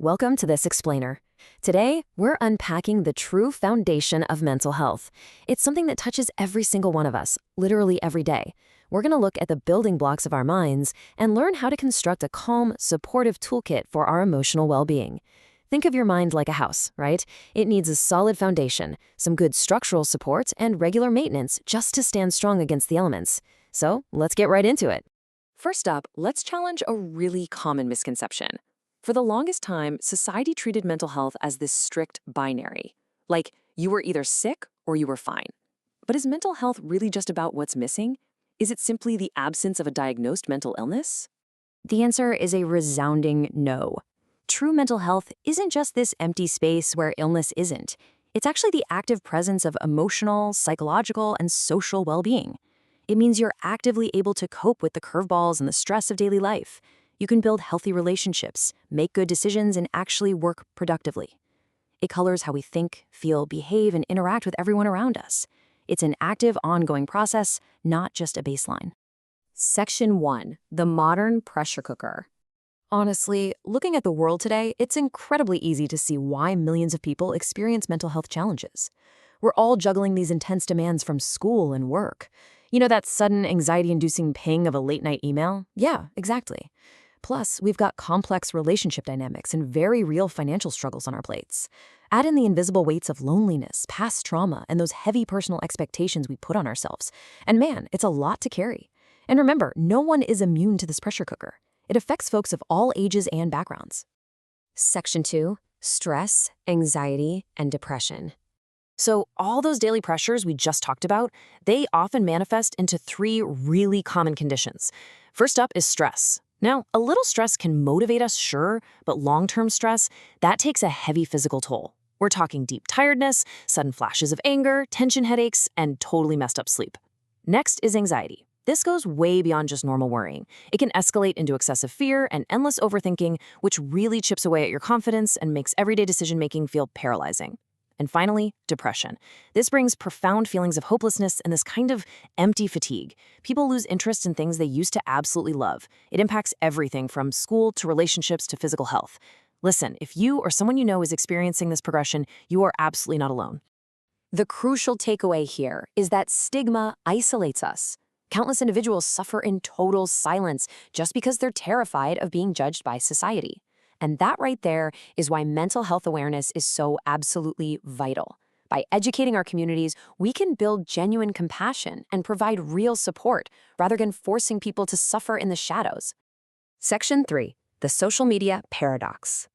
welcome to this explainer. Today, we're unpacking the true foundation of mental health. It's something that touches every single one of us, literally every day. We're going to look at the building blocks of our minds and learn how to construct a calm, supportive toolkit for our emotional well-being. Think of your mind like a house, right? It needs a solid foundation, some good structural support, and regular maintenance just to stand strong against the elements. So, let's get right into it. First up, let's challenge a really common misconception. For the longest time, society treated mental health as this strict binary. Like, you were either sick or you were fine. But is mental health really just about what's missing? Is it simply the absence of a diagnosed mental illness? The answer is a resounding no. True mental health isn't just this empty space where illness isn't. It's actually the active presence of emotional, psychological, and social well-being. It means you're actively able to cope with the curveballs and the stress of daily life. You can build healthy relationships, make good decisions, and actually work productively. It colors how we think, feel, behave, and interact with everyone around us. It's an active, ongoing process, not just a baseline. Section 1. The modern pressure cooker. Honestly, looking at the world today, it's incredibly easy to see why millions of people experience mental health challenges. We're all juggling these intense demands from school and work. You know that sudden anxiety-inducing ping of a late-night email? Yeah, exactly. Plus, we've got complex relationship dynamics and very real financial struggles on our plates. Add in the invisible weights of loneliness, past trauma, and those heavy personal expectations we put on ourselves. And man, it's a lot to carry. And remember, no one is immune to this pressure cooker. It affects folks of all ages and backgrounds. Section 2. Stress, anxiety, and depression. So all those daily pressures we just talked about, they often manifest into 3 really common conditions. First up is stress. Now, a little stress can motivate us, sure, but long-term stress, that takes a heavy physical toll. We're talking deep tiredness, sudden flashes of anger, tension headaches, and totally messed up sleep. Next is anxiety. This goes way beyond just normal worrying. It can escalate into excessive fear and endless overthinking, which really chips away at your confidence and makes everyday decision-making feel paralyzing. And finally, depression. This brings profound feelings of hopelessness and this kind of empty fatigue. People lose interest in things they used to absolutely love. It impacts everything from school to relationships to physical health. Listen, if you or someone you know is experiencing this progression, you are absolutely not alone. The crucial takeaway here is that stigma isolates us. Countless individuals suffer in total silence just because they're terrified of being judged by society. And that right there is why mental health awareness is so absolutely vital. By educating our communities, we can build genuine compassion and provide real support rather than forcing people to suffer in the shadows. Section 3. The social media paradox.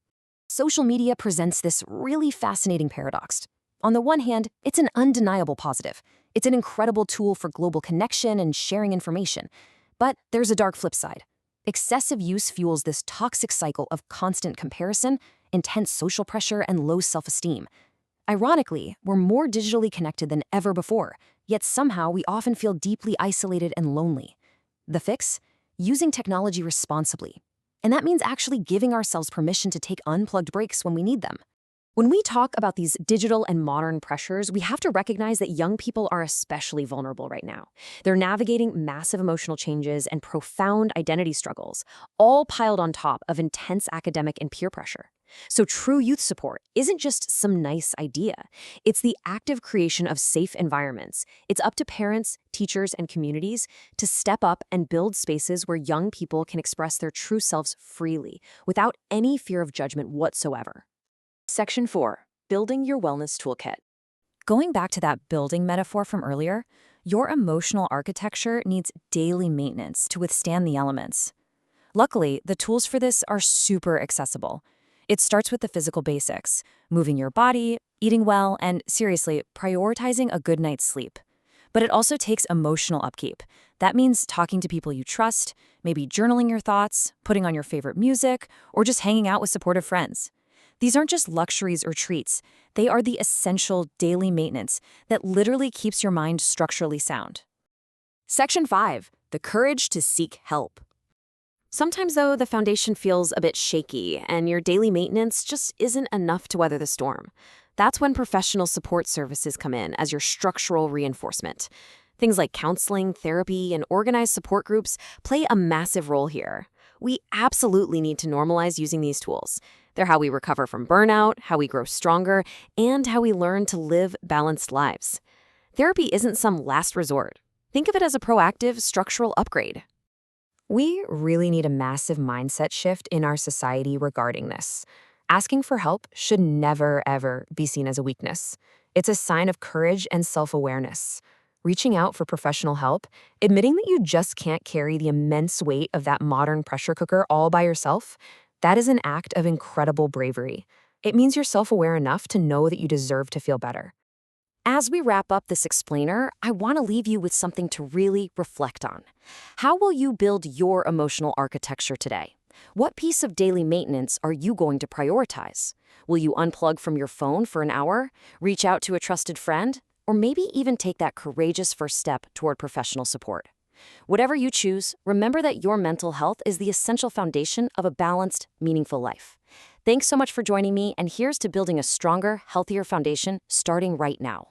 Social media presents this really fascinating paradox. On the one hand, it's an undeniable positive. It's an incredible tool for global connection and sharing information. But there's a dark flip side. Excessive use fuels this toxic cycle of constant comparison, intense social pressure, and low self-esteem. Ironically, we're more digitally connected than ever before, yet somehow we often feel deeply isolated and lonely. The fix? Using technology responsibly. And that means actually giving ourselves permission to take unplugged breaks when we need them. When we talk about these digital and modern pressures, we have to recognize that young people are especially vulnerable right now. They're navigating massive emotional changes and profound identity struggles, all piled on top of intense academic and peer pressure. So true youth support isn't just some nice idea. It's the active creation of safe environments. It's up to parents, teachers, and communities to step up and build spaces where young people can express their true selves freely, without any fear of judgment whatsoever. Section 4. Building your wellness toolkit. Going back to that building metaphor from earlier, your emotional architecture needs daily maintenance to withstand the elements. Luckily, the tools for this are super accessible. It starts with the physical basics, moving your body, eating well, and seriously, prioritizing a good night's sleep. But it also takes emotional upkeep. That means talking to people you trust, maybe journaling your thoughts, putting on your favorite music, or just hanging out with supportive friends. These aren't just luxuries or treats. They are the essential daily maintenance that literally keeps your mind structurally sound. Section 5. The courage to seek help. Sometimes, though, the foundation feels a bit shaky and your daily maintenance just isn't enough to weather the storm. That's when professional support services come in as your structural reinforcement. Things like counseling, therapy, and organized support groups play a massive role here. We absolutely need to normalize using these tools. They're how we recover from burnout, how we grow stronger, and how we learn to live balanced lives. Therapy isn't some last resort. Think of it as a proactive structural upgrade. We really need a massive mindset shift in our society regarding this. Asking for help should never, ever be seen as a weakness. It's a sign of courage and self-awareness. Reaching out for professional help, admitting that you just can't carry the immense weight of that modern pressure cooker all by yourself, that is an act of incredible bravery. It means you're self-aware enough to know that you deserve to feel better. As we wrap up this explainer, I want to leave you with something to really reflect on. How will you build your emotional architecture today? What piece of daily maintenance are you going to prioritize? Will you unplug from your phone for an hour, reach out to a trusted friend, or maybe even take that courageous first step toward professional support? Whatever you choose, remember that your mental health is the essential foundation of a balanced, meaningful life. Thanks so much for joining me, and here's to building a stronger, healthier foundation starting right now.